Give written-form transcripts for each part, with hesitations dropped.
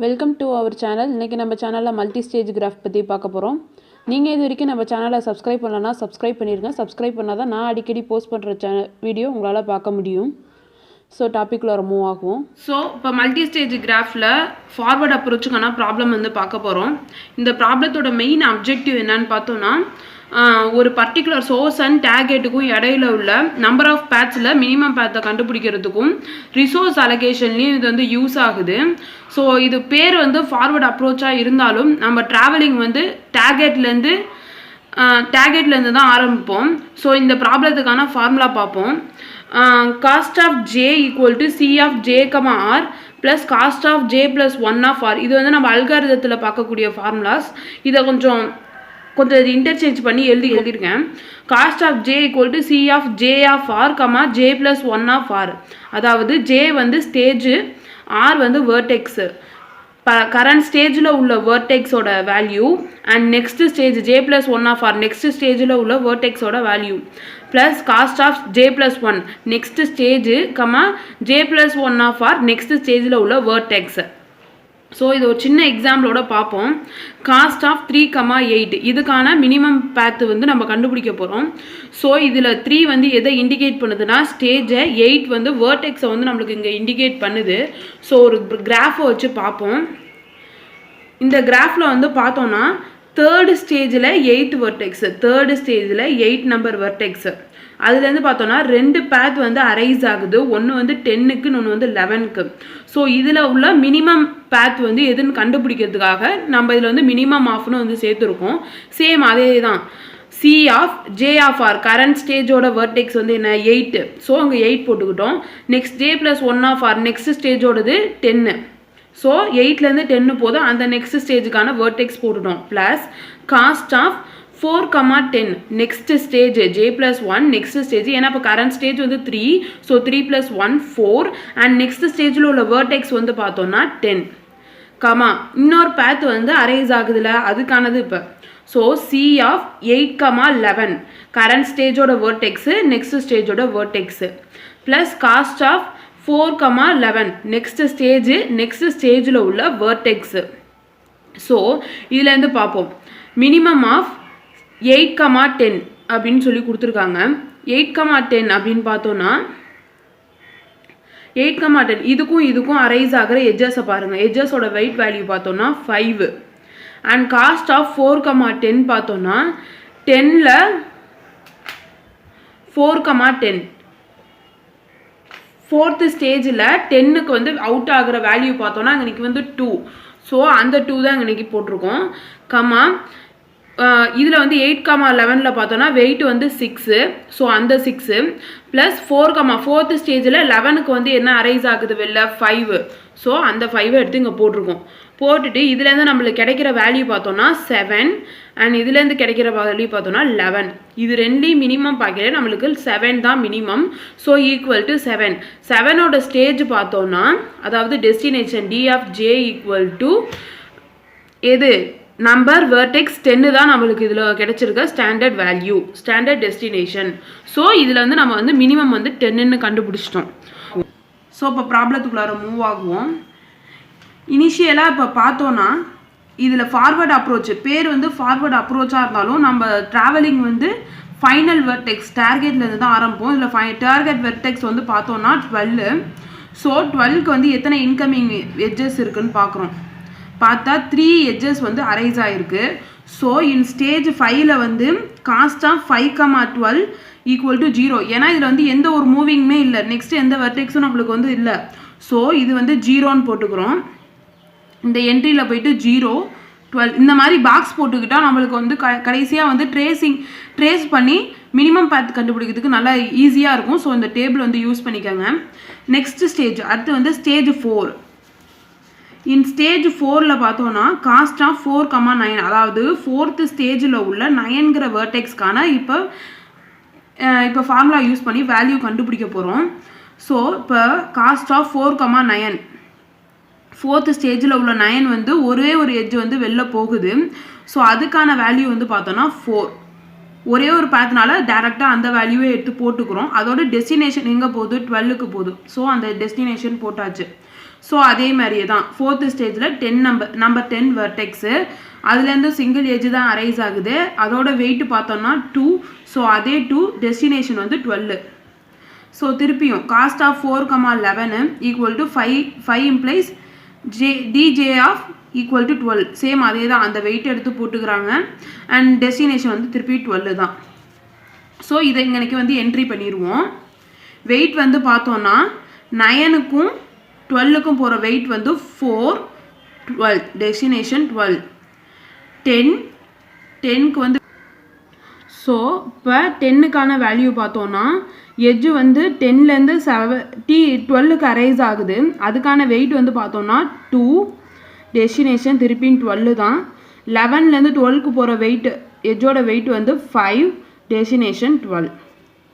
Welcome to our channel. இன்றைக்கி நம்ம சேனலில் மல்டி ஸ்டேஜ் கிராஃப் பற்றி பார்க்க போகிறோம். நீங்கள் இது வரைக்கும் நம்ம சேனலை சப்ஸ்கிரைப் பண்ணலன்னா சப்ஸ்கிரைப் பண்ணிடுங்க. சப்ஸ்கிரைப் பண்ணால் தான் நான் அடிக்கடி போஸ்ட் பண்ணுற வீடியோ உங்களால் பார்க்க முடியும். ஸோ டாப்பிக்கில் ஒரு மூவ் ஆகும். ஸோ இப்போ மல்டி ஸ்டேஜ் கிராஃபில் ஃபார்வர்ட் அப்ரோச்சுக்கான ப்ராப்ளம் பார்க்க போகிறோம். இந்த ப்ராப்ளத்தோட மெயின் அப்ஜெக்டிவ் என்னன்னு பார்த்தோன்னா, ஒரு பர்டிகுலர் சோர்ஸ் அண்ட் டேகெட்டுக்கும் இடையில உள்ள நம்பர் ஆஃப் பேட்ஸில் மினிமம் பேத்தை கண்டுபிடிக்கிறதுக்கும் ரிசோர்ஸ் அலோகேஷன்லேயும் இது யூஸ் ஆகுது. ஸோ இது பேர் ஃபார்வர்ட் அப்ரோச்சாக இருந்தாலும் நம்ம ட்ராவலிங் டேகெட்லேருந்து தான் ஆரம்பிப்போம். ஸோ இந்த ப்ராப்ளத்துக்கான ஃபார்முலா பார்ப்போம். Cost of J equal to C of J R plus cost of J plus one of R. இது நம்ம அல்காரிதத்தில் பார்க்கக்கூடிய ஃபார்முலாஸ். இதை கொஞ்சம் இன்டர்சேஞ்ச் பண்ணி எழுதியிருக்கேன். Cost of J equal to C of J of R J plus one of R. அதாவது J stage, R vertex, current ஸ்டேஜில் உள்ள வேர்டெக்ஸோட value and next stage J plus one of R next ஸ்டேஜில் உள்ள வேர்டெக்ஸோட value plus cost of J plus one next stage J plus one of R next ஸ்டேஜில் உள்ள vertex. So இது ஒரு சின்ன எக்ஸாம்பிளோட பார்ப்போம். காஸ்ட் ஆஃப் 3, 8 இதுக்கான மினிமம் பேத்து நம்ம கண்டுபிடிக்க போகிறோம். ஸோ இதில் 3 எதை இண்டிகேட் பண்ணுதுன்னா ஸ்டேஜை, 8 வேர்டெக்ஸை நம்மளுக்கு இங்கே இண்டிகேட் பண்ணுது. ஸோ ஒரு கிராஃபை வச்சு பார்ப்போம். இந்த கிராஃபில் பார்த்தோன்னா தேர்டு ஸ்டேஜில் 8 வேர்டெக்ஸு, தேர்டு ஸ்டேஜில் 8 நம்பர் வேர்டெக்ஸு. அதுலேருந்து பார்த்தோன்னா 2 பேத் அரைஸ் ஆகுது. ஒன்று 10க்கு, இன்னொன்று 11க்கு. ஸோ இதில் உள்ள மினிமம் பேத் எதுன்னு கண்டுபிடிக்கிறதுக்காக நம்ம இதில் மினிமம் ஆஃப்னு சேர்த்துருக்கோம். சேம் அதே தான். C of J of R current ஸ்டேஜோட வேர்டெக்ஸ் என்ன 8. ஸோ அங்கே 8 போட்டுக்கிட்டோம். Next J plus one of R next ஸ்டேஜோடது 10. ஸோ 8லேருந்து 10 போதும் அந்த நெக்ஸ்ட் ஸ்டேஜுக்கான வேர்டெக்ஸ் போட்டுட்டோம். Plus cost of 4, 10 next stage J plus one next stage. ஏன்னா இப்போ current stage 3. So 3 + 1 4 and next ஸ்டேஜில் உள்ள வேர்டெக்ஸ் பார்த்தோன்னா 10. இன்னொரு பேத் அரைஸ் ஆகுதுல, அதுக்கானது இப்போ. ஸோ சி ஆஃப் 8, 11 கரண்ட் ஸ்டேஜோட வேர்டெக்ஸு நெக்ஸ்ட் ஸ்டேஜோட vertex plus cost of 4, 11 next ஸ்டேஜில் உள்ள வேர்டெக்ஸு. ஸோ இதுலேருந்து பார்ப்போம். மினிமம் ஆஃப் 8, 10 அப்படின்னு சொல்லி கொடுத்துருக்காங்க. 8, 10 அப்படின்னு பார்த்தோன்னா 8, 10 இதுக்கும் அரைஸ் ஆகிற எட்ஜஸை பாருங்கள். எட்ஜஸோட வெயிட் வேல்யூ பார்த்தோன்னா 5 அண்ட் காஸ்ட் ஆஃப் 4, 10 பார்த்தோன்னா 10ல் 4, 10 ஃபோர்த்து ஸ்டேஜில் 10க்கு அவுட் ஆகிற வேல்யூ பார்த்தோன்னா இன்றைக்கி 2. ஸோ அந்த 2 தான் இன்றைக்கி போட்டிருக்கோம். இதில் 8, 11 பார்த்தோன்னா வெயிட் 6. ஸோ அந்த 6 ப்ளஸ் 4, ஃபோர்த்து ஸ்டேஜில் 11க்கு என்ன அரைஸ் ஆகுது வெளில 5. ஸோ அந்த 5 எடுத்து இங்கே போட்டிருக்கோம். போட்டுட்டு இதுலேருந்து நம்மளுக்கு கிடைக்கிற வேல்யூ பார்த்தோன்னா 7 அண்ட் இதுலேருந்து கிடைக்கிற வேல்யூ பார்த்தோன்னா 11. இது ரெண்டையும் மினிமம் பார்க்கல, நம்மளுக்கு 7 தான் மினிமம். So equal to 7. 7ஓட ஸ்டேஜ் பார்த்தோன்னா அதாவது destination D of J equal to எது நம்பர் வேர்டெக்ஸ் 10 தான் நம்மளுக்கு இதில் கிடைச்சிருக்க standard value, standard destination. So இதில் நம்ம மினிமம் 10ன்னு கண்டுபிடிச்சிட்டோம். ஸோ இப்போ ப்ராப்ளத்துக்குள்ளார மூவ் ஆகுவோம். இனிஷியலாக இப்போ பார்த்தோன்னா இதில் ஃபார்வர்ட் அப்ரோச் பேர் ஃபார்வர்ட் அப்ரோச்சாக இருந்தாலும் நம்ம ட்ராவலிங் ஃபைனல் வெர்டெக்ஸ் டார்கெட்லேருந்து தான் ஆரம்பிப்போம். இதில் டார்கெட் வெர்டெக்ஸ் பார்த்தோன்னா 12. ஸோ 12க்கு எத்தனை இன்கமிங் எட்ஜஸ் இருக்குதுன்னு பார்க்குறோம். பார்த்தா 3 எட்ஜஸ் அரைஸ் ஆகிருக்கு. ஸோ இன் ஸ்டேஜ் 5ல் காஸ்ட் ஆஃப் 5, 12 ஈக்குவல் டு 0. ஏன்னா இதில் எந்த ஒரு மூவிங்குமே இல்லை, நெக்ஸ்ட் எந்த வெர்டெக்ஸும் நம்மளுக்கு இல்லை. ஸோ இது 0ன்னு போட்டுக்கிறோம். இந்த என்ட்ரியில் போயிட்டு 0, 12 இந்த மாதிரி பாக்ஸ் போட்டுக்கிட்டால் நம்மளுக்கு கடைசியாக ட்ரேஸ் பண்ணி மினிமம் பேத் கண்டுபிடிக்கிறதுக்கு நல்லா ஈஸியாக இருக்கும். ஸோ இந்த டேபிள் யூஸ் பண்ணிக்கோங்க. நெக்ஸ்ட் ஸ்டேஜ் அடுத்து ஸ்டேஜ் 4. இன் ஸ்டேஜ் 4ல் பார்த்தோன்னா காஸ்ட் ஆஃப் 4, 9 அதாவது ஃபோர்த்து ஸ்டேஜில் உள்ள 9ங்கிற வேர்டெக்ஸ்க்கான இப்போ ஃபார்முலா யூஸ் பண்ணி வேல்யூ கண்டுபிடிக்க போகிறோம். ஸோ இப்போ காஸ்ட் ஆஃப் 4, 9 ஃபோர்த்து ஸ்டேஜில் உள்ள 9 ஒரே ஒரு எட்ஜ் வெளில போகுது. ஸோ அதுக்கான வேல்யூ பார்த்தோன்னா 4. ஒரே ஒரு பேத்னால டேரெக்டாக அந்த வேல்யூவே எடுத்து போட்டுக்கிறோம். அதோட டெஸ்டினேஷன் எங்கே போகுது 12க்கு போகுது. ஸோ அந்த டெஸ்டினேஷன் போட்டாச்சு. ஸோ அதே மாதிரியே தான் ஃபோர்த்து ஸ்டேஜில் நம்பர் 10 வெர்டெக்ஸு, அதுலேருந்து சிங்கிள் எஜ் தான் அரைஸ் ஆகுது. அதோட வெயிட் பார்த்தோம்னா 2. ஸோ அதே 2 டெஸ்டினேஷன் வந்து 12. ஸோ திருப்பியும் cost of 4,11 equal to 5 implies dj of equal to 12. Same அதே தான், அந்த வெயிட் எடுத்து போட்டுக்கிறாங்க. அண்ட் டெஸ்டினேஷன் வந்து திருப்பி 12 தான். ஸோ இதை இங்கனைக்கு வந்து என்ட்ரி பண்ணிடுவோம். வெயிட் வந்து பார்த்தோன்னா 9க்கும் 12க்கும் போகிற வெயிட் வந்து 4, 12, டெஸ்டினேஷன் 12, 10க்கு வந்து. ஸோ இப்போ 10க்கான வேல்யூ பார்த்தோன்னா எஜ்ஜு வந்து 10லேருந்து 12க்கு அரைஸ் ஆகுது. அதுக்கான வெயிட் வந்து பார்த்தோன்னா 2, டெஸ்டினேஷன் திருப்பியும் 12 தான். 11லேருந்து 12க்கு போகிற வெயிட் எஜ்ஜோட வெயிட் வந்து 5, டெஸ்டினேஷன் 12.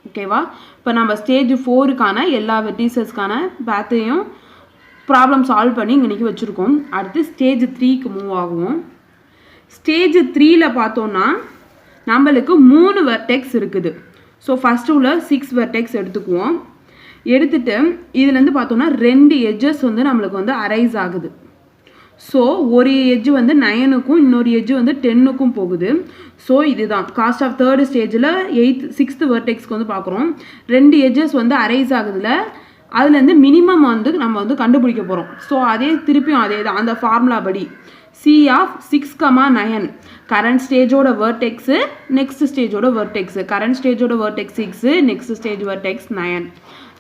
ஓகேவா? இப்போ நம்ம ஸ்டேஜ் 4க்கான எல்லா வெர்டிசஸ்க்கான பேத்தையும் ப்ராப்ளம் சால்வ் பண்ணி இன்றைக்கி வச்சுருக்கோம். அடுத்து ஸ்டேஜ் 3க்கு மூவ் ஆகுவோம். ஸ்டேஜ் 3ல் பார்த்தோன்னா நம்மளுக்கு 3 வெர்டெக்ஸ் இருக்குது. ஸோ ஃபஸ்ட்டு உள்ள 6 வெர்டெக்ஸ் எடுத்துக்குவோம். எடுத்துகிட்டு இதுலேருந்து பார்த்தோன்னா 2 எட்ஜஸ் வந்து நம்மளுக்கு வந்து அரைஸ் ஆகுது. ஸோ ஒரு எட்ஜு வந்து 9க்கும் இன்னொரு எட்ஜு வந்து 10க்கும் போகுது. ஸோ இதுதான் காஸ்ட் ஆஃப் தேர்டு ஸ்டேஜில் 6th வெர்டெக்ஸ்க்கு வந்து பார்க்குறோம். 2 எட்ஜஸ் வந்து அரைஸ் ஆகுதுல, அதுலேருந்து மினிமம் வந்து நம்ம வந்து கண்டுபிடிக்க போகிறோம். ஸோ அதே திருப்பியும் அதே தான், அந்த ஃபார்முலா படி C ஆஃப் 6,9 கரண்ட் ஸ்டேஜோட வெர்டெக்ஸு, நெக்ஸ்ட் ஸ்டேஜோட வெர்டெக்ஸு. கரண்ட் ஸ்டேஜோட vertex 6, next stage vertex 9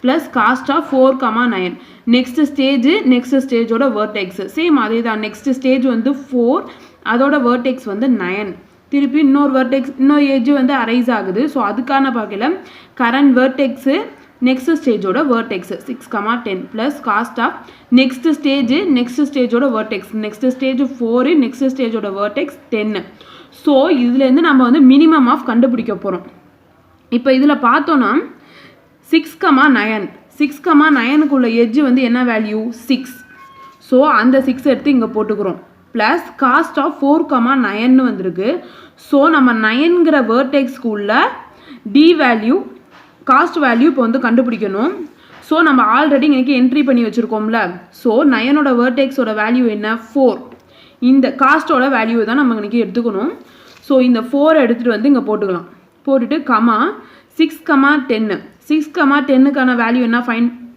plus cost of 4,9 next ஸ்டேஜோட வெர்டெக்ஸு. சேம் அதே தான், நெக்ஸ்ட் ஸ்டேஜ் வந்து 4, அதோட வெர்டெக்ஸ் வந்து 9. திருப்பி இன்னொரு எட்ஜு வந்து அரைஸ் ஆகுது. ஸோ அதுக்கான பார்க்கல கரண்ட் வெர்டெக்ஸு, நெக்ஸ்ட் ஸ்டேஜோட vertex 6,10 plus cost of next ஸ்டேஜோட வெர்டெக்ஸ், நெக்ஸ்ட் ஸ்டேஜ் 4, நெக்ஸ்ட் ஸ்டேஜோட வெர்டெக்ஸ் 10. ஸோ இதுலேருந்து நம்ம வந்து மினிமம் ஆஃப் கண்டுபிடிக்க போகிறோம். இப்போ இதில் பார்த்தோன்னா 6,9க்குள்ள எட்ஜு வந்து என்ன வேல்யூ 6. ஸோ அந்த 6 எடுத்து இங்கே போட்டுக்கிறோம். ப்ளஸ் காஸ்ட் ஆஃப் 4,9 வந்திருக்கு. ஸோ நம்ம 9ங்கிற வேர்டெக்ஸ்க்கு உள்ள டி வேல்யூ, காஸ்ட் வேல்யூ இப்போ வந்து கண்டுபிடிக்கணும். ஸோ நம்ம ஆல்ரெடி இன்றைக்கி என்ட்ரி பண்ணி வச்சுருக்கோம்ல. ஸோ 9ஓட வேர்டெக்ஸோட வேல்யூ என்ன 4. இந்த காஸ்ட்டோட வேல்யூ தான் நம்ம இன்றைக்கி எடுத்துக்கணும். ஸோ இந்த 4 எடுத்துகிட்டு வந்து இங்கே போட்டுக்கலாம். போட்டுட்டு 6,10 6,10க்கான வேல்யூ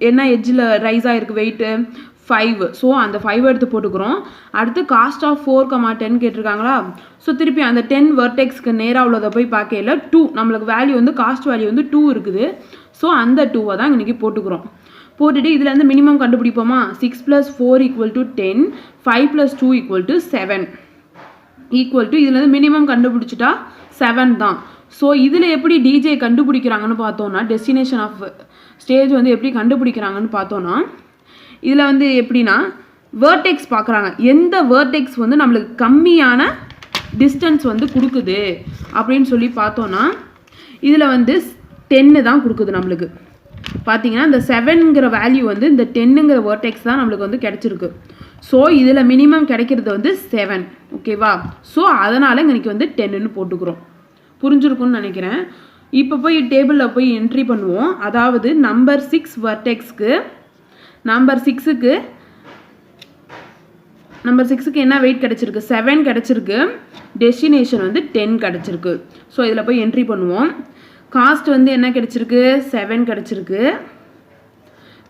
என்ன எட்ஜில் ரைஸ் ஆகிருக்கு வெயிட்டு 5. ஸோ அந்த 5 எடுத்து போட்டுக்கிறோம். அடுத்து காஸ்ட் ஆஃப் 4,10 கேட்டிருக்காங்களா. ஸோ திருப்பி அந்த 10 வெர்டெக்ஸ்க்கு நேராக உள்ளதை போய் பார்க்கல 2 நம்மளுக்கு வேல்யூ வந்து காஸ்ட் வேல்யூ வந்து 2 இருக்குது. ஸோ அந்த 2வை தான் இன்றைக்கி போட்டுக்கிறோம். போட்டுட்டு இதுலேருந்து மினிமம் கண்டுபிடிப்போமா. 6 + 4 = 10, 5 + 2 = 7 ஈக்குவல் டு இதுலேருந்து மினிமம் கண்டுபிடிச்சிட்டா 7 தான். ஸோ இதில் எப்படி டிஜே கண்டுபிடிக்கிறாங்கன்னு பார்த்தோன்னா, டெஸ்டினேஷன் ஆஃப் ஸ்டேஜ் வந்து எப்படி கண்டுபிடிக்கிறாங்கன்னு பார்த்தோன்னா, இதில் வந்து எப்படின்னா வேர்டெக்ஸ் பார்க்குறாங்க. எந்த வேர்டெக்ஸ் வந்து நம்மளுக்கு கம்மியான டிஸ்டன்ஸ் வந்து கொடுக்குது அப்படின்னு சொல்லி பார்த்தோன்னா, இதில் வந்து 10 தான் கொடுக்குது நம்மளுக்கு. பார்த்தீங்கன்னா இந்த 7ங்கிற வேல்யூ வந்து இந்த 10ங்கிற வேர்டெக்ஸ் தான் நம்மளுக்கு வந்து கிடச்சிருக்கு. ஸோ இதில் மினிமம் கிடைக்கிறது வந்து 7. ஓகேவா? ஸோ அதனால் இன்றைக்கி வந்து 10ன்னு போட்டுக்கிறோம். புரிஞ்சிருக்கும்னு நினைக்கிறேன். இப்போ போய் டேபிளில் போய் என்ட்ரி பண்ணுவோம். அதாவது நம்பர் 6 வெர்டெக்ஸ்க்கு நம்பர் 6க்கு என்ன வெயிட் கிடச்சிருக்கு 7 கிடச்சிருக்கு. டெஸ்டினேஷன் வந்து 10 கிடச்சிருக்கு. ஸோ இதில் போய் என்ட்ரி பண்ணுவோம். காஸ்ட் வந்து என்ன கிடச்சிருக்கு 7 கிடச்சிருக்கு.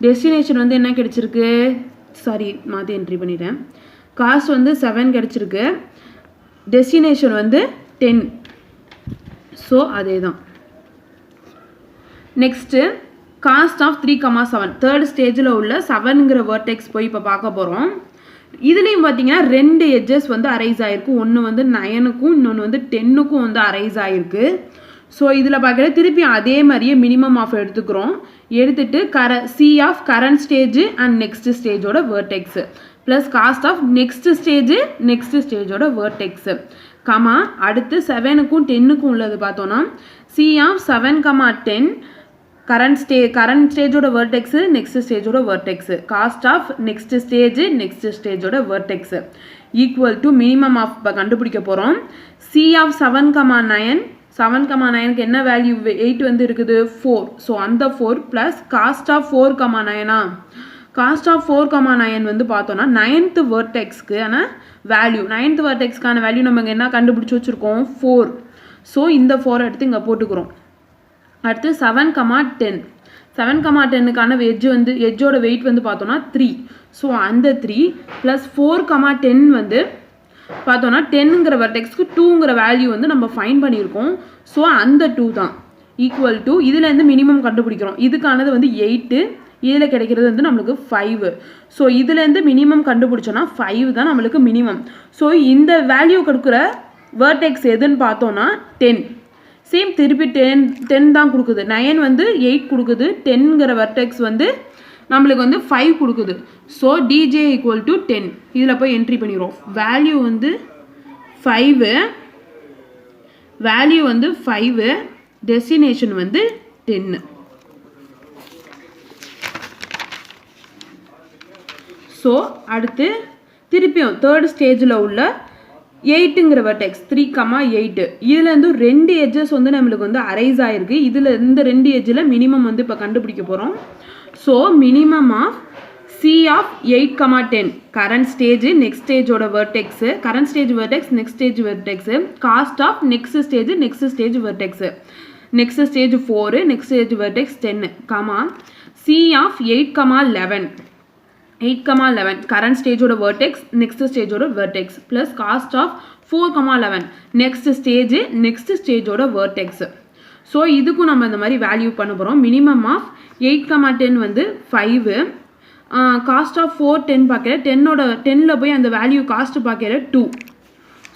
டெஸ்டினேஷன் வந்து என்ன கிடச்சிருக்கு, சாரி மாற்றி என்ட்ரி பண்ணிட்டேன். காஸ்ட் வந்து 7 கிடச்சிருக்கு. டெஸ்டினேஷன் வந்து 10. ஸோ அதே தான். நெக்ஸ்ட்டு காஸ்ட் ஆஃப் 3,7 தேர்ட் ஸ்டேஜில் உள்ள 7ங்கிற வேர்டெக்ஸ் போய் இப்போ பார்க்க போகிறோம். இதுலேயும் பார்த்தீங்கன்னா 2 எட்ஜஸ் வந்து அரைஸ் ஆகிருக்கு. ஒன்று வந்து 9க்கும் இன்னொன்று வந்து 10க்கும் வந்து அரைஸ் ஆகிருக்கு. ஸோ இதில் பார்க்குற திருப்பி அதே மாதிரியே மினிமம் ஆஃப் எடுத்துக்கிறோம். எடுத்துகிட்டு C of current stage and next ஸ்டேஜோட vertex plus cost of next ஸ்டேஜோட வேர்டெக்ஸு அடுத்து 7க்கும் 10க்கும் உள்ளது பார்த்தோன்னா C ஆஃப் 7,10 கரண்ட் ஸ்டேஜோட வேர்டெக்ஸு நெக்ஸ்ட் ஸ்டேஜோட வேர்டெக்ஸு காஸ்ட் ஆஃப் நெக்ஸ்ட் ஸ்டேஜோட vertex equal to minimum of இப்போ கண்டுபிடிக்க போகிறோம். C ஆஃப் 7,9க்கு என்ன வேல்யூ 8 வந்து இருக்குது 4. ஸோ அந்த 4 plus cost of 4,9 cost of 4,9 வந்து பார்த்தோன்னா 9th வெர்டெக்ஸ்க்கான வேல்யூ 9th வெர்டெக்ஸ்க்கான வேல்யூ நம்ம இங்கே என்ன கண்டுபிடிச்சி வச்சுருக்கோம் 4. ஸோ இந்த 4 எடுத்து இங்கே போட்டுக்கிறோம். அடுத்து 7,10 7,10க்கான எட்ஜோட வெயிட் வந்து பார்த்தோன்னா 3. ஸோ அந்த 3 ப்ளஸ் 4,10 வந்து பார்த்தோன்னா 10ங்கிற வெர்டெக்ஸ்க்கு 2ங்கிற வேல்யூ வந்து நம்ம ஃபைன் பண்ணியிருக்கோம். ஸோ அந்த 2 தான் ஈக்குவல் டு இதுலேருந்து மினிமம் கண்டுபிடிக்கிறோம். இதுக்கானது வந்து 8, இதில் கிடைக்கிறது வந்து நம்மளுக்கு 5. ஸோ இதுலேருந்து மினிமம் கண்டுபிடிச்சோன்னா 5 தான் நம்மளுக்கு மினிமம். ஸோ இந்த வேல்யூ கொடுக்குற வெர்டெக்ஸ் எதுன்னு பார்த்தோன்னா 10. சேம் திருப்பி 10 தான் கொடுக்குது. 9 வந்து 8 கொடுக்குது. 10ங்கிற வெர்டெக்ஸ் வந்து நம்மளுக்கு வந்து 5 கொடுக்குது. ஸோ dj ஈக்குவல் டு 10 இதில் போய் என்ட்ரி பண்ணிடுவோம். வேல்யூ வந்து 5 டெஸ்டினேஷன் வந்து 10. ஸோ அடுத்து திருப்பியும் தேர்ட் ஸ்டேஜில் உள்ள 8ங்கிற வெர்டெக்ஸ் 3,8 இதுலேருந்து 2 எட்ஜஸ் வந்து நம்மளுக்கு வந்து அரைஸ் ஆகிருக்கு. இதில் இந்த 2 எட்ஜில் மினிமம் வந்து இப்போ கண்டுபிடிக்க போகிறோம். So minimum of C of 8,10 current stage next stage ஓட vertex current stage vertex next stage vertex cost of next stage vertex next stage 4 next stage vertex 10 comma C of 8,11 current stage ஓட vertex next stage ஓட vertex plus cost of 4,11 next stage ஓட vertex. So இதுக்கும் நம்ம இந்த மாதிரி value பண்ண போகிறோம். Minimum of 8,10 வந்து 5, காஸ்ட் ஆஃப் 4,10 பார்க்கல 10ல் போய் அந்த வேல்யூ காஸ்ட் பார்க்கல 2.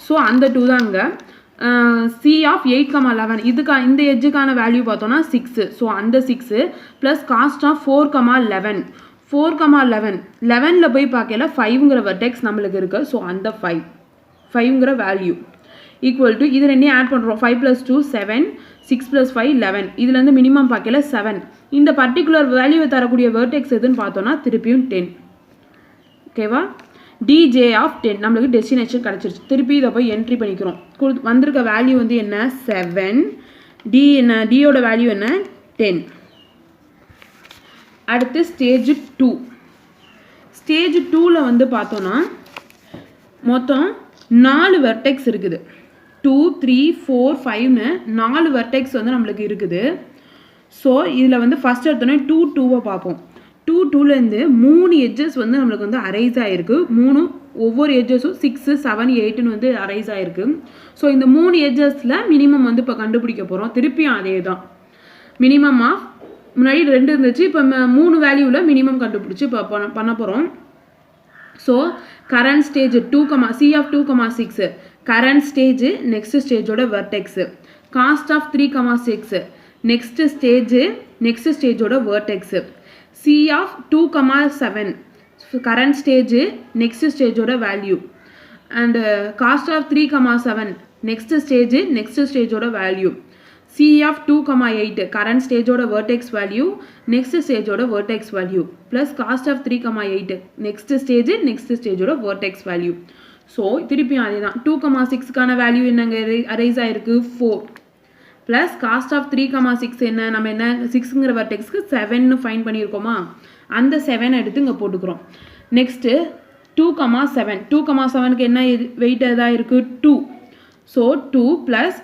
ஸோ அந்த 2 தான் இங்கே C of 8,11 இந்த எட்ஜுக்கான வேல்யூ பார்த்தோன்னா 6. ஸோ அந்த 6 ப்ளஸ் காஸ்ட் ஆஃப் 4,11 11ல் போய் பார்க்கல 5ங்கிற வெர்டெக்ஸ் நம்மளுக்கு இருக்குது. ஸோ அந்த 5ங்கிற வேல்யூ ஈக்குவல் டு இது ரெண்டையும் ஆட் பண்ணுறோம். 5 + 2 7 6 + 5 11 இதுலேருந்து மினிமம் பார்க்கல 7. இந்த பர்டிகுலர் வேல்யூவை தரக்கூடிய வெர்டெக்ஸ் எதுன்னு பார்த்தோன்னா திருப்பியும் 10. ஓகேவா dj of 10 நம்மளுக்கு டெஸ்டினேஷன் கிடச்சிருச்சு. திருப்பி இதை போய் என்ட்ரி பண்ணிக்கிறோம். வந்திருக்க வேல்யூ வந்து என்ன 7, டியோட வேல்யூ என்ன 10. அடுத்து ஸ்டேஜ் 2. ஸ்டேஜ் 2ல் வந்து பார்த்தோன்னா மொத்தம் 4 வெர்டெக்ஸ் இருக்குது. 2 3 4 5ன்னு 4 வெர்டெக்ஸ் வந்து நம்மளுக்கு இருக்குது. ஸோ இதில் வந்து ஃபஸ்ட் எடுத்தோன்னே 2 பார்ப்போம். 2லேருந்து 3 எட்ஜஸ் வந்து நம்மளுக்கு வந்து அரைஸ் ஆகிருக்கு. ஒவ்வொரு எட்ஜஸும் 6 7 8ன்னு வந்து அரைஸ் ஆகிருக்கு. ஸோ இந்த 3 எட்ஜஸில் மினிமம் வந்து இப்போ கண்டுபிடிக்க போகிறோம். திருப்பியும் அதே தான் மினிமம் ஆஃப் முன்னாடி 2 இருந்துச்சு. இப்போ 3 வேல்யூவில் மினிமம் கண்டுபிடிச்சி இப்போ பண்ண போகிறோம். So current stage C of 2,6 current stage next ஸ்டேஜோட வெர்டெக்ஸ் காஸ்ட் ஆஃப் 3,6 நெக்ஸ்ட் ஸ்டேஜோட vertex C of 2,7 current stage next ஸ்டேஜோட value and cost of 3,7 next ஸ்டேஜோட value C of 2,8 current stage ஓட vertex value next stage ஓட vertex value plus cost of 3,8 next stage ஓட vertex value. So திருப்பியும் அதே தான் 2,6க்கான value என்னங்க arise ஆகிருக்கு 4 ப்ளஸ் காஸ்ட் ஆஃப் 3,6 என்ன நம்ம என்ன 6ங்கிற வெர்டெக்ஸ்க்கு 7ன்னு ஃபைன் பண்ணியிருக்கோமா அந்த 7 எடுத்து இங்கே போட்டுக்கிறோம். நெக்ஸ்ட்டு 2,7க்கு என்ன வெயிட் எதாக இருக்குது 2. ஸோ 2 ப்ளஸ்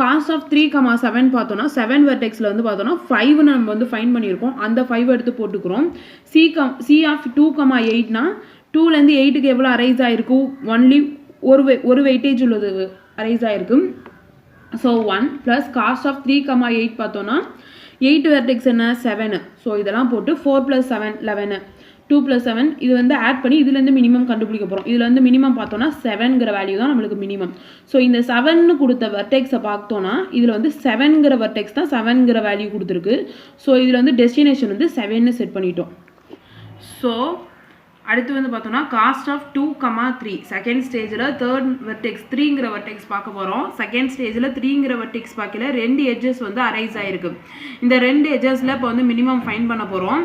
காஸ்ட் ஆஃப் 3,7 பார்த்தோன்னா 7 வெர்டெக்ஸில் வந்து பார்த்தோன்னா 5ன்னு நம்ம வந்து ஃபைன் பண்ணியிருக்கோம். அந்த 5 எடுத்து போட்டுக்கிறோம். C of 2,8னா 2லேருந்து 8க்கு எவ்வளோ அரைஸ் ஆகிருக்கு ஒன்லி ஒரு வெயிட்டேஜ் உள்ளது அரைஸ் ஆகிருக்கு. ஸோ 1 ப்ளஸ் காஸ்ட் ஆஃப் 3,8 பார்த்தோன்னா 8 வெர்டெக்ஸ் என்ன 7. ஸோ இதெல்லாம் போட்டு 4 + 7 11 2 + 7 இது வந்து ஆட் பண்ணி இதுலேருந்து மினிமம் கண்டுபிடிக்க போகிறோம். இதில் வந்து மினிமம் பார்த்தோன்னா 7ங்கிற வேல்யூ தான் நம்மளுக்கு மினிமம். ஸோ இந்த 7ன்னு கொடுத்த வெர்டெக்ஸை பார்த்தோன்னா இதில் வந்து 7ங்கிற வெர்டெக்ஸ் தான் 7ங்கிற வேல்யூ கொடுத்துருக்கு. ஸோ இதில் வந்து டெஸ்டினேஷன் வந்து 7ன்னு செட் பண்ணிட்டோம். ஸோ அடுத்து வந்து பார்த்தோன்னா காஸ்ட் ஆஃப் 2,3 செகண்ட் ஸ்டேஜில் தேர்ட் வெர்டெக்ஸ் 3ங்கிற வெர்டெக்ஸ் பார்க்க போகிறோம். செகண்ட் ஸ்டேஜில் 3ங்கிற வெர்டெக்ஸ் பார்க்கல 2 எட்ஜஸ் வந்து அரைஸ் ஆகிருக்கு. இந்த 2 எட்ஜஸில் இப்போ வந்து மினிமம் ஃபைன் பண்ண போகிறோம்.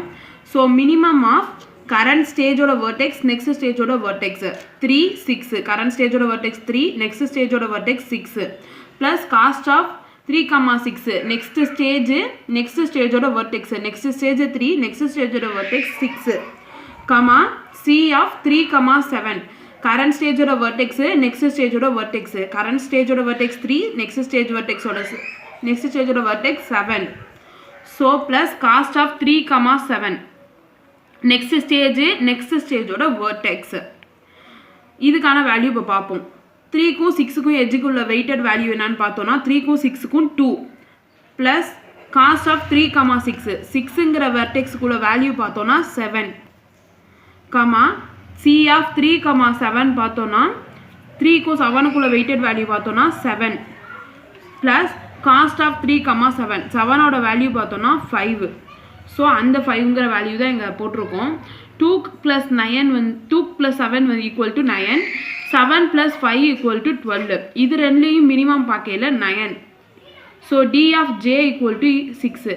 ஸோ மினிமம் ஆஃப் கரண்ட் ஸ்டேஜோட வெர்டெக்ஸ் நெக்ஸ்ட் ஸ்டேஜோட வெர்டெக்ஸ் 3 6 கரண்ட் ஸ்டேஜோட வெர்டெக்ஸ் 3 நெக்ஸ்ட் ஸ்டேஜோட vertex 6 plus cost of 3,6 next ஸ்டேஜோட வெர்டெக்ஸ் நெக்ஸ்ட் ஸ்டேஜ் 3 நெக்ஸ்ட் ஸ்டேஜோட vertex 6 comma C of 3, 7. Current stage ஓட vertex, next stage ஓட vertex. Current stage ஓட vertex 3, next stage ஓட vertex 7. So plus cost of 3, 7. Next stage ஓட vertex. இதுக்கான value இப்போ பார்ப்போம். 3க்கும் 6க்கும் எட்ஜுக்கு உள்ள வெயிட்டட் வேல்யூ என்னன்னு பார்த்தோம்னா 3க்கும் 6க்கும் 2 ப்ளஸ் காஸ்ட் ஆஃப் 3, 6 6ங்கிற வெர்டெக்ஸுக்குள்ள வேல்யூ பார்த்தோம்னா 7 கமா C ஆஃப் 3, 7 பார்த்தோம்னா 3க்கும் 7க்குள்ள வெயிட்டட் வேல்யூ பார்த்தோம்னா 7 ப்ளஸ் காஸ்ட் ஆஃப் 3, 7 7ஓட வேல்யூ பார்த்தோம்னா 5. ஸோ அந்த 5ங்கிற வேல்யூ தான் இங்கே போட்டிருக்கோம். 2 + 7 ஈக்குவல் டு 9, 7 + 5 ஈக்குவல் டு 12. இது ரெண்டுலேயும் மினிமம் பார்க்கையில் 9. So D of J equal to 6.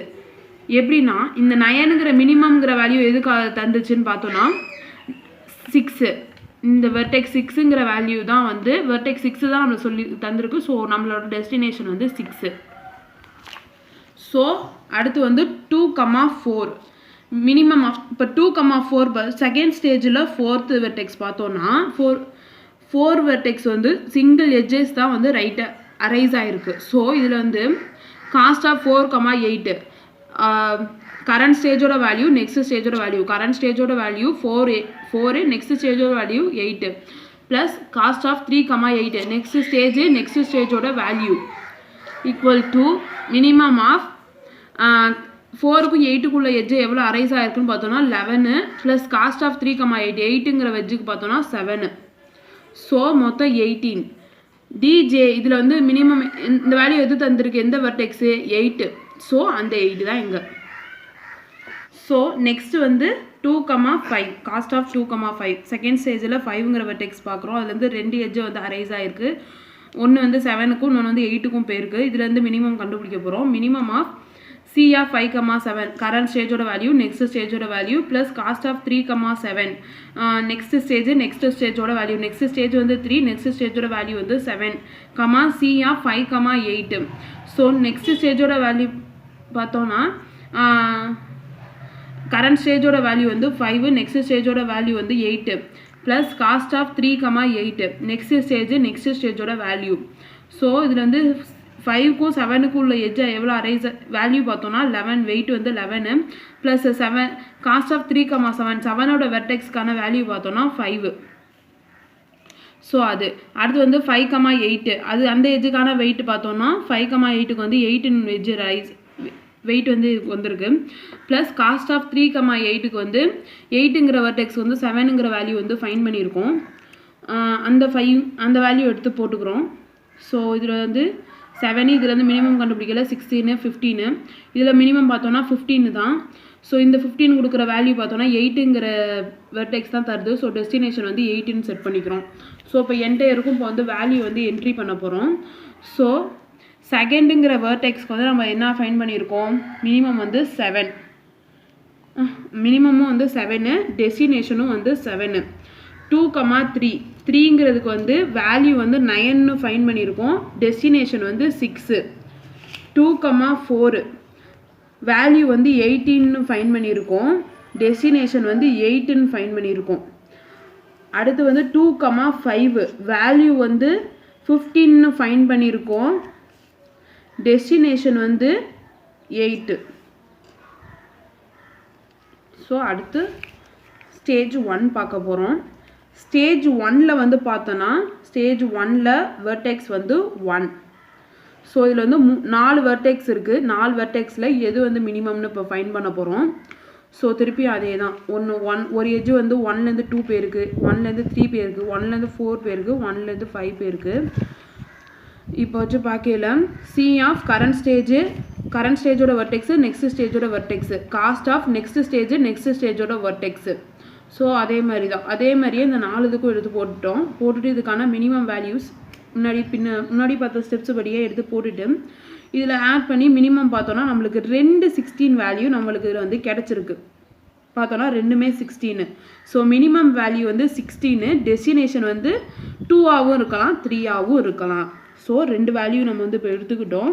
எப்படின்னா இந்த 9ங்கிற மினிமம்ங்கிற வேல்யூ எதுக்காக தந்துச்சுன்னு பார்த்தோன்னா 6 இந்த வெர்டெக்ஸ் 6ங்கிற வேல்யூ தான் வந்து வெர்டெக்ஸ் 6 தான் நம்மளுக்கு சொல்லி தந்திருக்கு. ஸோ நம்மளோட டெஸ்டினேஷன் வந்து 6. ஸோ அடுத்து வந்து 2, 4 மினிமம் ஆஃப் இப்போ 2, 4 செகண்ட் ஸ்டேஜில் 4th வெர்டெக்ஸ் பார்த்தோன்னா 4 வெர்டெக்ஸ் வந்து சிங்கிள் எட்ஜஸ் தான் வந்து ரைட்டாக அரைஸ் ஆகிருக்கு. ஸோ இதில் வந்து காஸ்ட் ஆஃப் 4, 8 கரண்ட் ஸ்டேஜோட வேல்யூ நெக்ஸ்ட் ஸ்டேஜோட வேல்யூ கரண்ட் ஸ்டேஜோட வேல்யூ 4 நெக்ஸ்ட் ஸ்டேஜோட value 8 plus cost of 3, 8 next ஸ்டேஜோட value equal to minimum of 4க்கும் 8க்குள்ள எட்ஜு எவ்வளோ அரைஸ் ஆகிருக்குன்னு பார்த்தோன்னா 11 ப்ளஸ் காஸ்ட் ஆஃப் 3, 8 8ங்கிற வெஜ்ஜுக்கு பார்த்தோன்னா 7. ஸோ மொத்தம் 18. DJ இதில் வந்து மினிமம் இந்த வேல்யூ எது தந்திருக்கு எந்த வெர்டெக்ஸு 8. ஸோ அந்த 8 தான் இங்கே. ஸோ நெக்ஸ்ட் வந்து 2, 5 காஸ்ட் ஆஃப் 2, 5 செகண்ட் ஸ்டேஜில் 5ங்கிற வெர்டெக்ஸ் பார்க்குறோம். அதுலேருந்து 2 எட்ஜு வந்து அரைஸ் ஆகிருக்கு. ஒன்று வந்து 7க்கும் இன்னொன்று வந்து 8க்கும் போயிருக்கு. இதுலேருந்து மினிமம் கண்டுபிடிக்க போகிறோம். Minimum of C of 5, 7 current ஸ்டேஜோட வேல்யூ நெக்ஸ்ட் ஸ்டேஜோட value plus cost of 3, 7 next ஸ்டேஜோட வேல்யூ நெக்ஸ்ட் ஸ்டேஜ் வந்து 3 நெக்ஸ்ட் ஸ்டேஜோட வேல்யூ வந்து 7 comma C of 5, 8. So next ஸ்டேஜோட வேல்யூ பார்த்தோன்னா கரண்ட் ஸ்டேஜோட வேல்யூ வந்து 5 நெக்ஸ்ட் ஸ்டேஜோட வேல்யூ வந்து 8 ப்ளஸ் காஸ்ட் ஆஃப் 3, 8 நெக்ஸ்ட் ஸ்டேஜோட வேல்யூ. ஸோ இதில் வந்து 5க்கும் 7க்கும் உள்ள எட்ஜை எவ்வளோ அரைஸ் வேல்யூ பார்த்தோன்னா 11 வெயிட் வந்து 11 ப்ளஸ் 7 காஸ்ட் ஆஃப் 3, 7 7ஓட வெர்டெக்ஸ்க்கான வேல்யூ பார்த்தோன்னா 5. ஸோ அது அடுத்து வந்து 5, 8 அது அந்த எட்ஜுக்கான வெயிட் பார்த்தோன்னா 5, 8க்கு வந்து 8 எட்ஜ் ரைஸ் வெயிட் வந்து வந்திருக்கு ப்ளஸ் காஸ்ட் ஆஃப் 3, 8க்கு வந்து 8ங்கிற வெர்டெக்ஸ் வந்து 7ங்கிற வேல்யூ வந்து ஃபைன் பண்ணியிருக்கோம். அந்த வேல்யூ எடுத்து போட்டுக்கிறோம். ஸோ இதில் வந்து 7 இதில் வந்து மினிமம் கண்டுபிடிக்கல 16, 15 இதில் மினிமம் பார்த்தோன்னா 15 தான். ஸோ இந்த 15 கொடுக்குற வேல்யூ பார்த்தோன்னா 8ங்கிற வெர்டெக்ஸ் தான் தருது. ஸோ டெஸ்டினேஷன் வந்து 8ன்னு செட் பண்ணிக்கிறோம். ஸோ இப்போ என்டையருக்கும் இப்போ வந்து வேல்யூ வந்து என்ட்ரி பண்ண போகிறோம். ஸோ செகண்டுங்கிற வெர்டெக்ஸ்க்கு வந்து நம்ம என்ன ஃபைன் பண்ணியிருக்கோம் மினிமம் வந்து 7 மினிமமும் வந்து 7 டெஸ்டினேஷனும் வந்து 7. 2, 3 3ங்கிறதுக்கு வந்து வேல்யூ வந்து 9ன்னு ஃபைன் பண்ணியிருக்கோம். டெஸ்டினேஷன் வந்து 6. 2, 4 வேல்யூ வந்து 18ன்னு ஃபைன் பண்ணியிருக்கோம். டெஸ்டினேஷன் வந்து 8ன்னு ஃபைன் பண்ணியிருக்கோம். அடுத்து வந்து 2, 5 வேல்யூ வந்து 15ன்னு ஃபைன் பண்ணியிருக்கோம். டெஸ்டினேஷன் வந்து 8. ஸோ அடுத்து ஸ்டேஜ் 1 பார்க்க போகிறோம். ஸ்டேஜ் 1ல் வந்து பார்த்தோன்னா ஸ்டேஜ் 1ல் வெர்டெக்ஸ் வந்து 1. ஸோ இதில் வந்து 4 வெர்டெக்ஸ் இருக்குது. 4 வெர்டெக்ஸில் எது வந்து மினிமம்னு இப்போ ஃபைன் பண்ண போகிறோம். ஸோ திருப்பி அதே தான் ஒரு எட்ஜு வந்து 1லேருந்து 2 போயிருக்கு, 1லேருந்து 3 போயிருக்கு, 1லேருந்து 4 போயிருக்கு, 1லேருந்து 5 போயிருக்கு. இப்போ வச்சு பார்க்கல C ஆஃப் கரண்ட் ஸ்டேஜோட வெர்டெக்ஸு நெக்ஸ்ட் ஸ்டேஜோட வெர்டெக்ஸு காஸ்ட் ஆஃப் நெக்ஸ்ட் ஸ்டேஜோட வெர்டெக்ஸு. ஸோ அதே மாதிரியே இந்த 4 இதுக்கும் எடுத்து போட்டுட்டு இதுக்கான மினிமம் வேல்யூஸ் முன்னாடி பார்த்த ஸ்டெப்ஸ் படியே எடுத்து போட்டுட்டு இதில் ஆட் பண்ணி மினிமம் பார்த்தோன்னா நம்மளுக்கு 2 16 வேல்யூ நம்மளுக்கு இதில் வந்து கிடச்சிருக்கு. பார்த்தோன்னா ரெண்டுமே 16. ஸோ மினிமம் வேல்யூ வந்து 16, டெஸ்டினேஷன் வந்து 2ஆகவும் இருக்கலாம் 3ஆகவும் இருக்கலாம். ஸோ 2 வேல்யூ நம்ம வந்து இப்போ எடுத்துக்கிட்டோம்.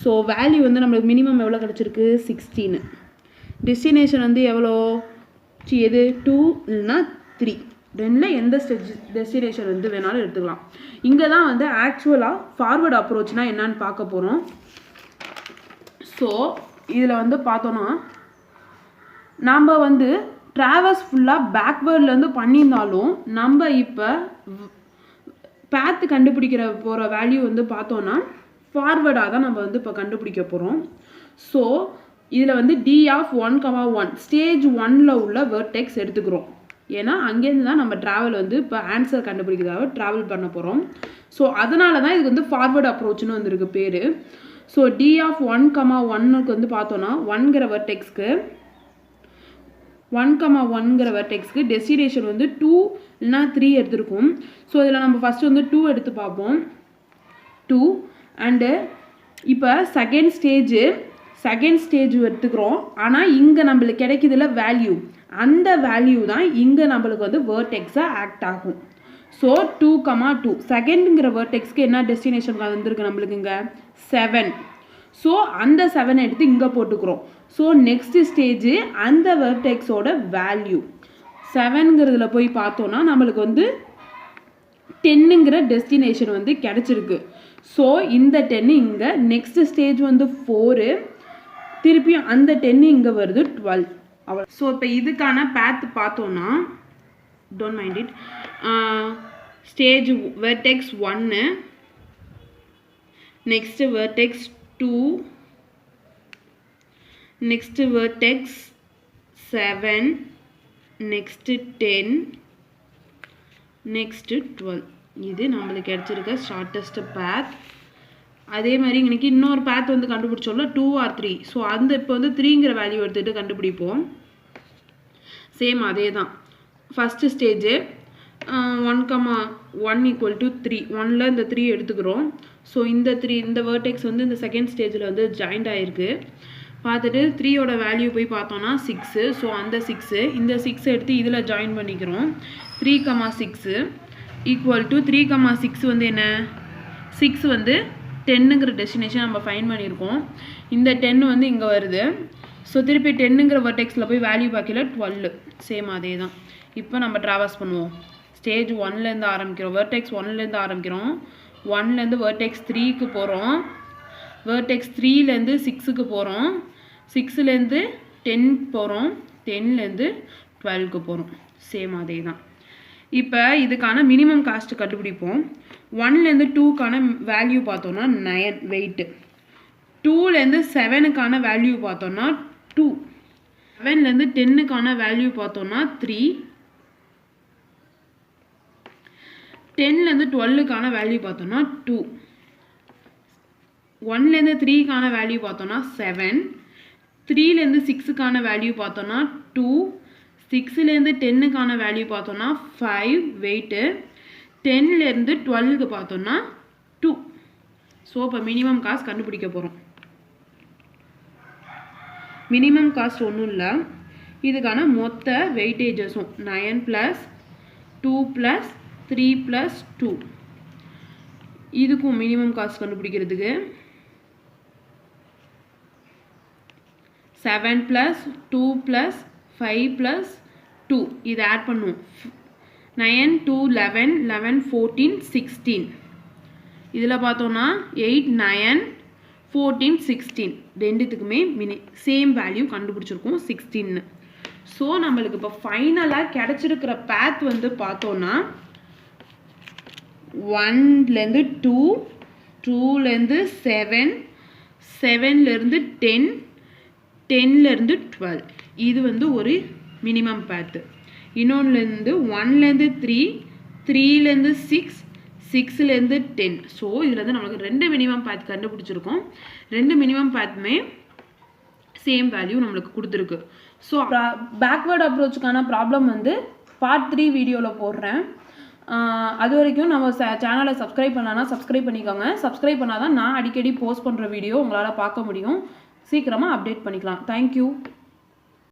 ஸோ வேல்யூ வந்து நம்மளுக்கு மினிமம் எவ்வளோ கிடச்சிருக்கு 16, டெஸ்டினேஷன் வந்து எவ்வளோ எது 2 இல்லைன்னா 3 ரெண்டில் எந்த டெஸ்டினேஷன் வந்து வேணாலும் எடுத்துக்கலாம். இங்கே தான் வந்து ஆக்சுவலாக ஃபார்வர்டு அப்ரோச்னால் என்னன்னு பார்க்க போகிறோம். ஸோ இதில் வந்து பார்த்தோன்னா நம்ம வந்து ட்ராவல்ஸ் ஃபுல்லாக பேக்வேர்ட்லேருந்து பண்ணியிருந்தாலும் நம்ம இப்போ பேத்து கண்டுபிடிக்கிற போகிற வேல்யூ வந்து பார்த்தோன்னா ஃபார்வர்டாக தான் நம்ம வந்து இப்போ கண்டுபிடிக்க போகிறோம். ஸோ இதில் வந்து D of 1,1 ஸ்டேஜ் 1ல் உள்ள வெர்டெக்ஸ் எடுத்துக்கிறோம். ஏன்னா அங்கேருந்து தான் நம்ம ட்ராவல் வந்து இப்போ ஆன்சர் கண்டுபிடிக்கிறதாக ட்ராவல் பண்ண போகிறோம். ஸோ அதனால தான் இதுக்கு வந்து ஃபார்வர்டு அப்ரோச்னு வந்துருக்கு பேர். ஸோ D of 1,1க்கு வந்து பார்த்தோன்னா 1ங்கிற வெர்டெக்ஸ்க்கு 1,1ங்கிற வெர்டெக்ஸ்க்கு டெஸ்டினேஷன் வந்து 2 இல்லைனா 3 எடுத்துருக்கும். ஸோ இதில் நம்ம ஃபஸ்ட்டு வந்து 2 எடுத்து பார்ப்போம். 2 அண்டு இப்போ செகண்ட் ஸ்டேஜ் எடுத்துக்கிறோம். ஆனால் இங்கே நம்மளுக்கு கிடைக்குதுல வேல்யூ, அந்த வேல்யூ தான் இங்கே நம்மளுக்கு வந்து வேர்டெக்ஸாக ஆக்ட் ஆகும். ஸோ 2,2 செகண்டுங்கிற வேர்டெக்ஸ்க்கு என்ன டெஸ்டினேஷன் வந்துருக்கு நம்மளுக்கு இங்கே 7. ஸோ அந்த 7 எடுத்து இங்கே போட்டுக்கிறோம். ஸோ நெக்ஸ்ட் ஸ்டேஜ் அந்த வெர்டெக்ஸோட வேல்யூ 7ங்கிறதுல போய் பார்த்தோன்னா நம்மளுக்கு வந்து 10ங்கிற டெஸ்டினேஷன் வந்து கிடச்சிருக்கு. ஸோ இந்த 10 இங்கே நெக்ஸ்ட் ஸ்டேஜ் வந்து 4, திருப்பியும் அந்த 10 இங்கே வருது 12 அவ்வளோ. ஸோ இப்போ இதுக்கான பேத் பார்த்தோன்னா don't mind it, stage vertex 1, next vertex 2, next vertex 7, next 10, next 12. இது நம்மளுக்கு கிடைச்சிருக்க ஷார்ட்டஸ்ட் பேத். அதே மாதிரி இன்னைக்கு இன்னொரு பேத் வந்து கண்டுபிடிச்சோம்ல 2 or 3. ஸோ அந்த இப்போ வந்து 3ங்கிற வேல்யூ எடுத்துகிட்டு கண்டுபிடிப்போம். சேம் அதே தான். ஃபஸ்ட்டு ஸ்டேஜு 1,1 ஈக்குவல் டு 3, 1ல் இந்த 3 எடுத்துக்கிறோம். ஸோ இந்த வேர்டெக்ஸ் வந்து இந்த செகண்ட் ஸ்டேஜில் வந்து ஜாயிண்ட் ஆகிருக்கு. பார்த்துட்டு 3யோட வேல்யூ போய் பார்த்தோன்னா 6. ஸோ அந்த 6 இந்த 6 எடுத்து இதில் ஜாயின் பண்ணிக்கிறோம். 3,6 ஈக்குவல் டு 3,6 வந்து என்ன 6 வந்து 10ங்கிற டெஸ்டினேஷன் நம்ம ஃபைண்ட் பண்ணியிருக்கோம். இந்த 10 வந்து இங்கே வருது. ஸோ திருப்பி 10ங்கிற வெர்டெக்ஸில் போய் வேல்யூ பார்க்கல 12. சேம் அதே தான். இப்போ நம்ம ட்ராவல்ஸ் பண்ணுவோம். ஸ்டேஜ் 1லேருந்து ஆரம்பிக்கிறோம். வெர்டெக்ஸ் 1லேருந்து ஆரம்பிக்கிறோம். 1லேருந்து வெர்டெக்ஸ் 3க்கு போகிறோம். வெர்டெக்ஸ் 3லேருந்து 6க்கு போகிறோம். 6லேருந்து 10 போகிறோம். 10லேருந்து 12க்கு போகிறோம். சேம் அதே தான். இப்போ இதுக்கான மினிமம் காஸ்ட்டு கண்டுபிடிப்போம். 1லேருந்து 2க்கான வேல்யூ பார்த்தோன்னா 9 வெயிட்டு. 2லேருந்து 7க்கான வேல்யூ பார்த்தோன்னா 2. 7லேருந்து 10க்கான வேல்யூ பார்த்தோன்னா 3. 10லேருந்து 12க்கான வேல்யூ பார்த்தோன்னா 2. 1லேருந்து 3க்கான வேல்யூ பார்த்தோன்னா 7. 3லேருந்து 6க்கான வேல்யூ பார்த்தோன்னா 2. 6லேருந்து 10க்கான வேல்யூ பார்த்தோன்னா 5 வெயிட்டு. 10லேருந்து 12க்கு பார்த்தோன்னா 2. ஸோ இப்போ மினிமம் காஸ்ட் கண்டுபிடிக்க போகிறோம். மினிமம் காஸ்ட் ஒன்றும் இல்லை, இதுக்கான மொத்த வெயிட்டேஜஸும் 9 + 2 + 3 + 2. இதுக்கும் மினிமம் காஸ்ட் கண்டுபிடிக்கிறதுக்கு 7 + 2 + 5 + 2 இதை ஆட் பண்ணுவோம். 9, 2, 11, 11, 14, 16. இதில் பார்த்தோன்னா 8, 9, 14, 16 ரெண்டுத்துக்குமே சேம் வேல்யூ கண்டுபிடிச்சிருக்கோம் 16. ஸோ நம்மளுக்கு இப்போ ஃபைனலாக கிடச்சிருக்கிற பேத் வந்து பார்த்தோன்னா 1லேருந்து 2, 2லேருந்து 7, 7லேருந்து 10, 10லேருந்து 12. இது வந்து ஒரு மினிமம் பேத்து. இன்னொன்றுலேருந்து 1லேருந்து 3, 3லேருந்து 6, 6லேருந்து 10. ஸோ இதில் வந்து நம்மளுக்கு 2 மினிமம் பேத் கண்டுபிடிச்சிருக்கோம். 2 மினிமம் பேத்துமே சேம் வேல்யூ நம்மளுக்கு கொடுத்துருக்கு. ஸோ பேக்வேர்டு அப்ரோச்சுக்கான ப்ராப்ளம் வந்து பார்ட் 3 வீடியோவில் போடுறேன். அது வரைக்கும் நம்ம சேனலை சப்ஸ்கிரைப் பண்ணால் சப்ஸ்கிரைப் பண்ணிக்கோங்க. சப்ஸ்கிரைப் பண்ணால் தான் நான் அடிக்கடி போஸ்ட் பண்ணுற வீடியோ உங்களால் பார்க்க முடியும். சீக்கிரமாக அப்டேட் பண்ணிக்கலாம். தேங்க்யூ.